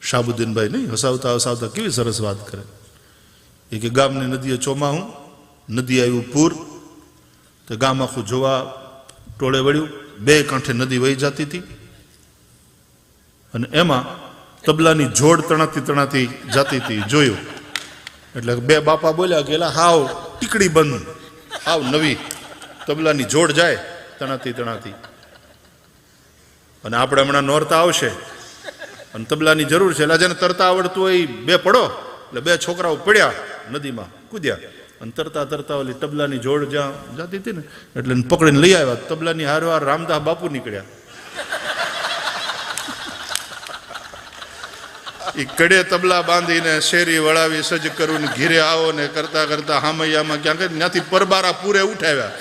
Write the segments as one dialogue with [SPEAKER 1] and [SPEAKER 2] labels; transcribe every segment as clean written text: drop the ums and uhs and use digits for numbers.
[SPEAKER 1] શાહબુદ્દીનભાઈ નહીં, હસાવતા હસાવતા કેવી સરસ વાત કરે. એ કે ગામની નદીએ ચોમાહું, નદી આવ્યું પૂર, તો ગામ આખું જોવા ટોળે વળ્યું. બે કાંઠે નદી વહી જતી હતી અને એમાં તબલાની જોડ તણાતી તણાતી જતી હતી. જોયું એટલે બે બાપા બોલ્યા કે એલા હાવ ટીકડી બંધ, હાવ નવી તબલાની જોડ જાય તણાતી તણાતી, અને આપણે હમણાં નોરતા આવશે અને તબલાની જરૂર છે, એટલે જેને તરતા આવડતું હોય બે પડો. એટલે બે છોકરાઓ પડ્યા, નદીમાં કૂદ્યા અને તરતા તરતા ઓલી તબલાની જોડ જ્યાં જતી હતી ને એટલે પકડીને લઈ આવ્યા. તબલાની હારવાર રામદાસ બાપુ નીકળ્યા. એ કડે તબલા બાંધીને શેરી વળાવી સજ્જ કરું ને ઘીરે આવો ને કરતા કરતા હામૈયામાં ક્યાંક ત્યાંથી પરબારા પૂરે ઉઠાવ્યા.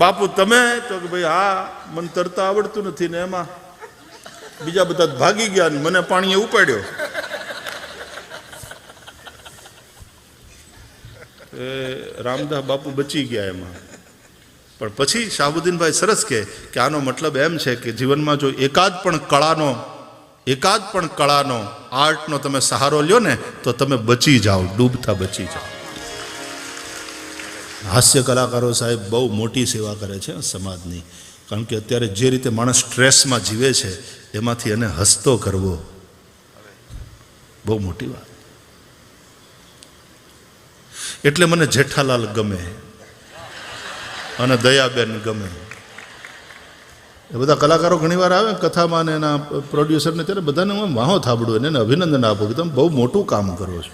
[SPEAKER 1] બાપુ તમે? તો કે ભાઈ હા, મને તરતા આવડતું નથી ને એમાં બીજા બધા ભાગી ગયા ને મને પાણીએ ઉપાડ્યો. રામદાસ બાપુ બચી ગયા એમાં. પણ પછી શાહબુદ્દીનભાઈ સરસ કહે કે આનો મતલબ એમ છે કે જીવનમાં જો એકાદ પણ કળાનો આર્ટનો તમે સહારો લ્યો ને તો તમે બચી જાઓ, ડૂબતા બચી જાઓ. હાસ્ય કલાકારો સાહેબ બહુ મોટી સેવા કરે છે સમાજની. કારણ કે અત્યારે જે રીતે માણસ સ્ટ્રેસમાં જીવે છે એમાંથી એને હસતો કરવો બહુ મોટી વાત. એટલે મને જેઠાલાલ ગમે અને દયાબેન ગમે. એ બધા કલાકારો ઘણીવાર આવે કથામાં ને એના પ્રોડ્યુસરને, ત્યારે બધાને હું વાહો થાબડું એને અભિનંદન આપું કે તમે બહુ મોટું કામ કરો છો,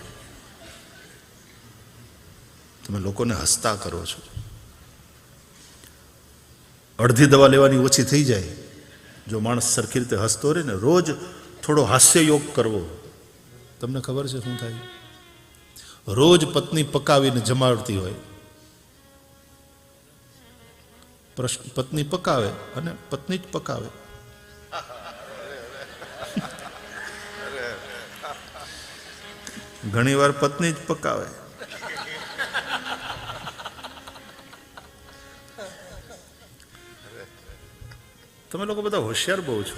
[SPEAKER 1] તમે લોકોને હસતા કરો છો. અડધી દવા લેવાની ઓછી થઈ જાય જો માણસ સરખી રીતે હસતો રહે ને. રોજ થોડો હાસ્ય યોગ કરવો. તમને ખબર છે શું થાય? રોજ પત્ની પકાવીને જમાડતી હોય, પત્ની પકાવે અને પત્ની જ પકાવે. ઘણી વાર પત્ની જ પકાવે. તમે લોકો બધા હોશિયાર બહુ છો,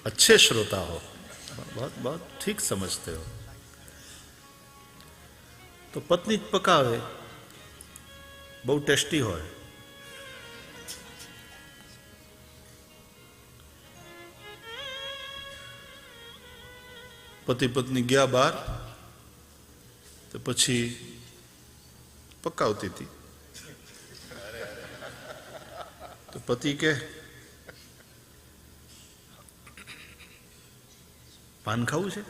[SPEAKER 1] अच्छे श्रोता हो, बहुत बहुत ठीक समझते हो. તો પત્ની જ પકાવે, બહુ ટેસ્ટી હોય. પતિ પત્ની ગયા બહાર તો પછી પકાવતી હતી. તો પતિ કે પાન ખાવું છે,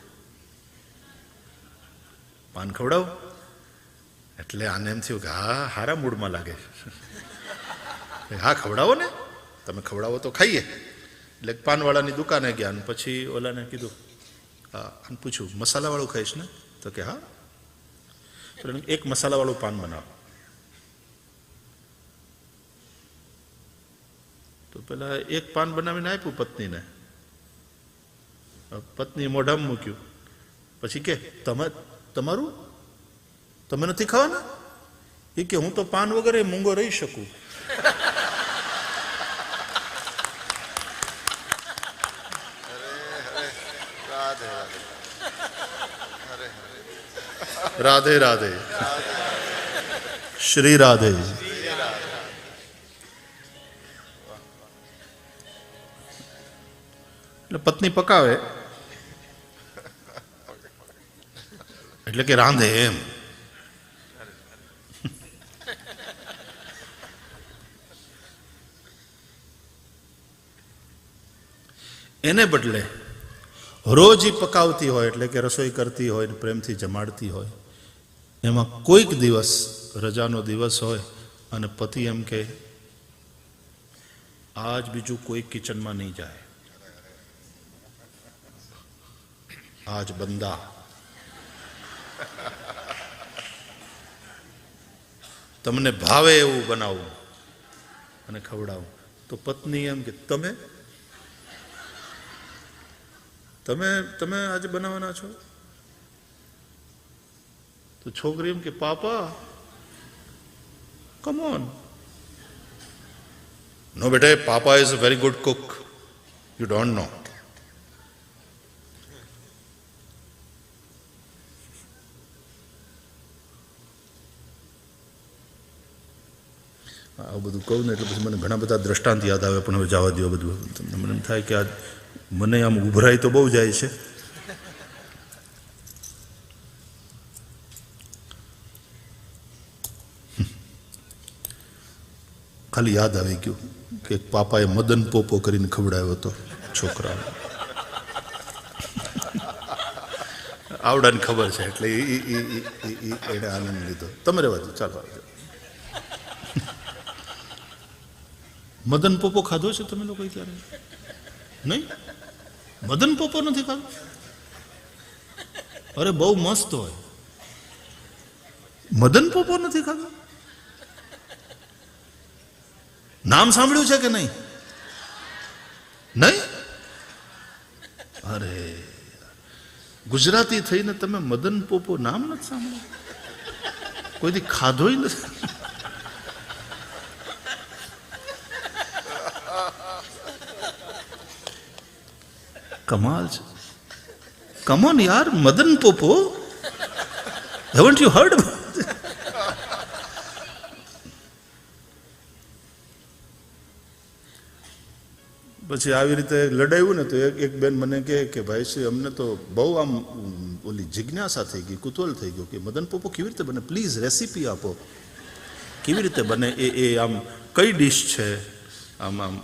[SPEAKER 1] પાન ખવડાવ. એટલે આને એમ થયું કે હા હારા મૂડમાં લાગે. હા ખવડાવો ને, તમે ખવડાવો તો ખાઈએ. એટલે પાનવાળાની દુકાને ગયા અને પછી ઓલાને કીધું, હા અને પૂછ્યું મસાલાવાળું ખાઈશ ને? તો કે હા. એક મસાલાવાળું પાન બનાવો. તો પેલા એક પાન બનાવીને આપ્યું પત્નીને. પત્નીએ મોઢામાં મૂક્યું. પછી કે તમારું તમે નથી ખાવાના? એ કે હું તો પાન વગર મૂંગો રહી શકું. રાધે રાધે, શ્રી રાધે. એટલે પત્ની પકાવે એટલે કે રાંધે એમ. એને બદલે રોજ પકાવતી હોય એટલે કે રસોઈ કરતી હોય ને પ્રેમથી જમાડતી હોય, એમાં કોઈક દિવસ રજાનો દિવસ હોય અને પતિ એમ કે આજ બીજું કોઈ કિચનમાં નહીં જાય, આજ બંદા. તમને ભાવે એવું બનાવું અને ખવડાવું. તો પત્ની એમ કે તમે તમે તમે આજે બનાવવાના છો? તો છોકરી એમ કે પાપા કમ ઓન, નો બેટા, papa is a very good cook, you don't know. આવું બધું કહું ને એટલે પછી મને ઘણા બધા દ્રષ્ટાંત યાદ આવે, પણ હવે જવા દો બધું. મને એમ થાય કે આ મને આમ ઉભરાય તો બહુ જાય છે. ખાલી યાદ આવી ગયું કે પાપાએ મદન પોપો કરીને ખવડાવ્યો હતો છોકરા. આવડાને ખબર છે એટલે એને આનંદ લીધો. તમે રહેવા દો, ચાલો. મદન પોપો ખાધો છે તમે લોકો ક્યારે? નહીં, મદન પોપો નથી ખાધો? અરે બહુ મસ્ત હોય. મદન પોપો નથી ખાધો? નામ સાંભળ્યું છે કે નહીં? નહીં? અરે ગુજરાતી થઈને તમે મદન પોપો નામ નથી સાંભળ્યું? કોઈથી ખાધોય નથી? કમાલ છે. કમ ઓન યાર, મદન પોપો, હેવન્ટ યુ હર્ડ? પછી આવી રીતે લડાયું ને તો એક બેન મને કહે કે ભાઈ શ્રી, અમને તો બહુ આમ ઓલી જિજ્ઞાસા થઈ ગઈ, કુતૂહલ થઈ ગયું કે મદન પોપો કેવી રીતે બને, પ્લીઝ રેસીપી આપો, કેવી રીતે બને એ આમ કઈ ડીશ છે, આમ આમ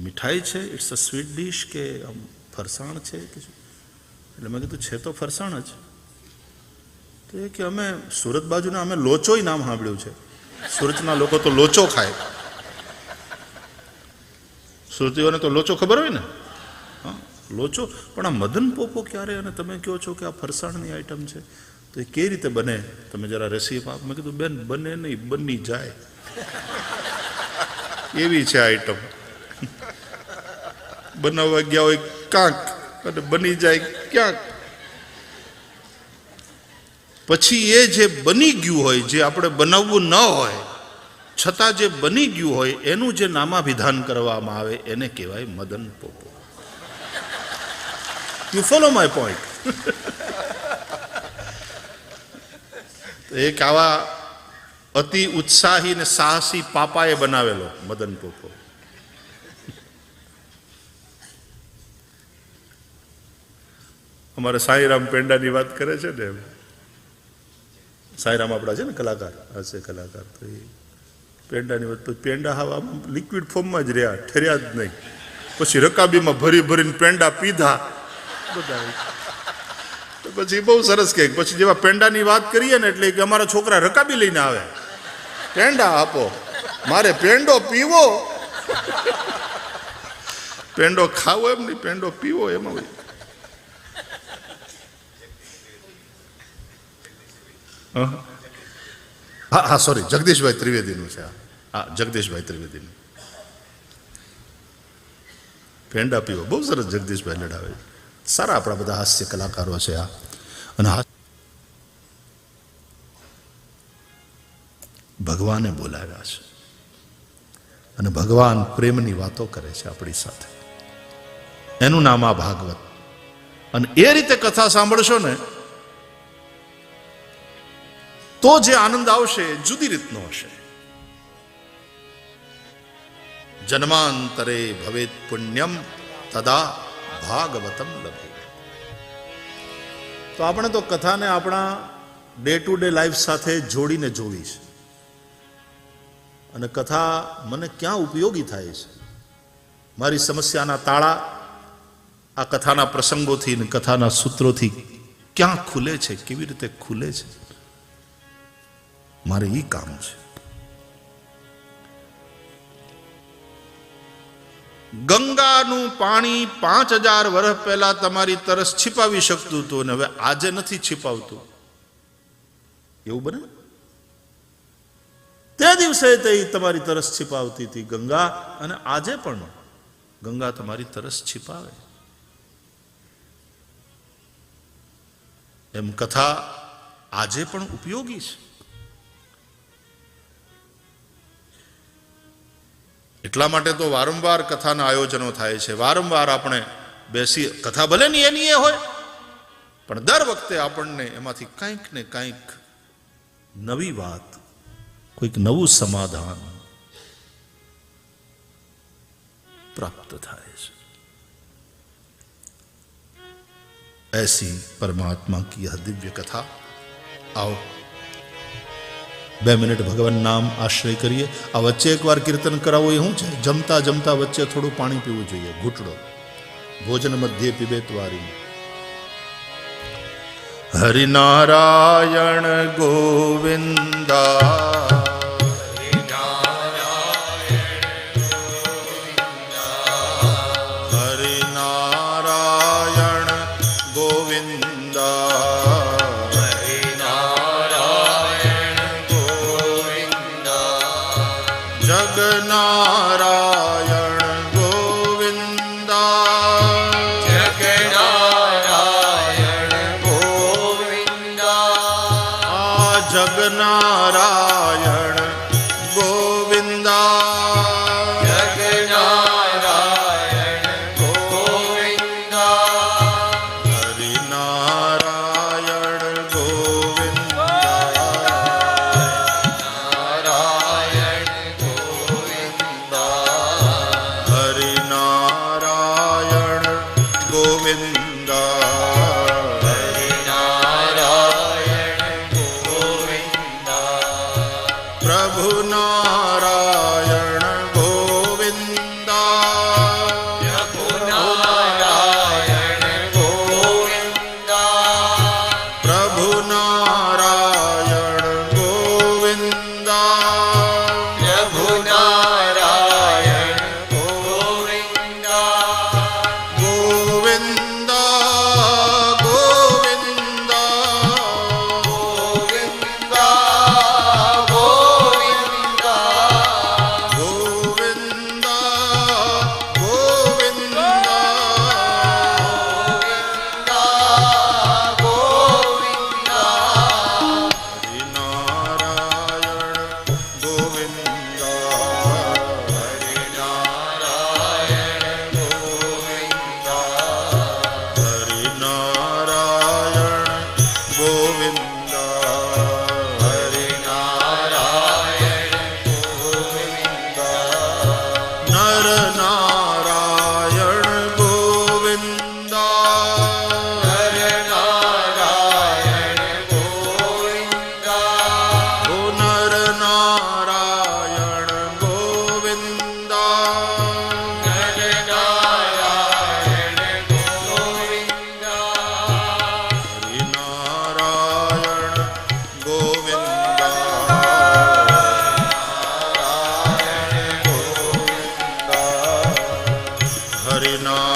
[SPEAKER 1] મીઠાઈ છે, ઇટ્સ અ સ્વીટ ડીશ કે આમ ફરસાણ છે કે શું? એટલે મેં કીધું છે તો ફરસાણ જ. તો એ કે અમે સુરત બાજુના અમે લોચોય નામ સાંભળ્યું છે, સુરતના લોકો તો લોચો ખાય. સુરતીઓને તો લોચો ખબર હોય ને? હા, લોચો. પણ આ મદન પોપો ક્યારે? અને તમે કહો છો કે આ ફરસાણની આઈટમ છે, તો એ કેવી રીતે બને? તમે જરા રેસીપી આપ. મેં કીધું બેન, બને નહીં, બની જાય એવી છે આઈટમ. બનાવવા ગયા હોય ક્યાંક અને બની જાય ક્યાંક. પછી એ જે બની ગયું હોય, જે આપણે બનાવવું ન હોય છતાં જે બની ગયું હોય, એનું જે નામાભિધાન કરવામાં આવે એને કહેવાય મદન પોપો. You follow my point? એક આવા અતિ ઉત્સાહી ને સાહસી પાપાએ બનાવેલો મદન પોપો. અમારે સાંઈરામ પેંડાની વાત કરે છે ને, સાંઈરામ આપણા છે ને કલાકાર, હશે કલાકાર, તો એ પેંડાની વાત. તો પેંડા હાવ આમ લિક્વિડ ફોર્મમાં જ રહ્યા, ઠર્યા જ નહીં. પછી રકાબીમાં ભરી ભરીને પેંડા પીધા બધા. તો પછી બહુ સરસ કહે, પછી જેવા પેંડાની વાત કરીએ ને એટલે કે અમારા છોકરા રકાબી લઈને આવે, પેંડા આપો, મારે પેંડો પીવો. પેંડો ખાવો એમ નહીં, પેંડો પીવો એમાં હોય. હા હા, સોરી, જગદીશભાઈ ત્રિવેદીનું છે. હા, જગદીશભાઈ ત્રિવેદીનું પેંડા પીવો. બહુ સરસ જગદીશભાઈ લડાવે. સારા આપણા બધા હાસ્ય કલાકારો છે આ. અને ભગવાને બોલાવ્યા છે અને ભગવાન પ્રેમની વાતો કરે છે આપણી સાથે. એનું નામ આ ભાગવત. અને એ રીતે કથા સાંભળશો ને તો જે આનંદ આવશે જુદી રીતનો હશે. જન્માંતરે ભવેત પુણ્યમ તદા ભાગવતમ લભે. તો આપણે તો કથાને આપણા ડે ટુ ડે લાઈફ સાથે જોડીને જોવી છે. અને કથા મને ક્યાં ઉપયોગી થાય છે, મારી સમસ્યાના તાળા આ કથાના પ્રસંગોથી ને કથાના સૂત્રોથી ક્યાં ખુલે છે, કેવી રીતે ખુલે છે, મારે એ કામ છે. ગંગાનું પાણી 5000 વર્ષ પહેલા તમારી તરસ छिपाવી શકતું હતું અને હવે આજે નથી छिपाવતું. એવું બને? તે દિવસે તે તમારી તરસ छिपाવતી હતી ગંગા, અને આજે પણ ગંગા તમારી તરસ छिपाવે. એમ કથા આજે પણ ઉપયોગી છે. એટલા માટે તો વારંવાર કથાના આયોજનો થાય છે, વારંવાર આપણે બેસી, કથા ભલે ની એની એ હોય, પણ દર વખતે આપણને એમાંથી કંઈક ને કંઈક નવી વાત, કોઈક નવું સમાધાન प्राप्त થાય છે। ऐसी परमात्मा की यह दिव्य कथा। आओ 2 મિનિટ ભગવાન નામ આશ્રય કરીએ। આ વચ્ચે એકવાર કીર્તન કરાવવું એ શું છે? જમતા જમતા વચ્ચે થોડું પાણી પીવું જોઈએ, ઘૂંટડો, ભોજન મધ્યે પીબેત વારી। હરિનારાયણ ગોવિંદા, જગનારાયણ ગોવિંદા, જગનારાયણ ગોવિંદા, આ જગનારાયણ ગોવિંદા, જગનારાયણ ગોવિંદા, હરિનારાયણ ગોવિંદા, પ્રભુ નારાયણ ગોવિંદા, પ્રભુ નારાયણ ગોવિંદા, પ્રભુ નારાયણ ગોવિંદા, પ્રભુ નારાયણ ગોવિંદા, ગોવિંદા હરિના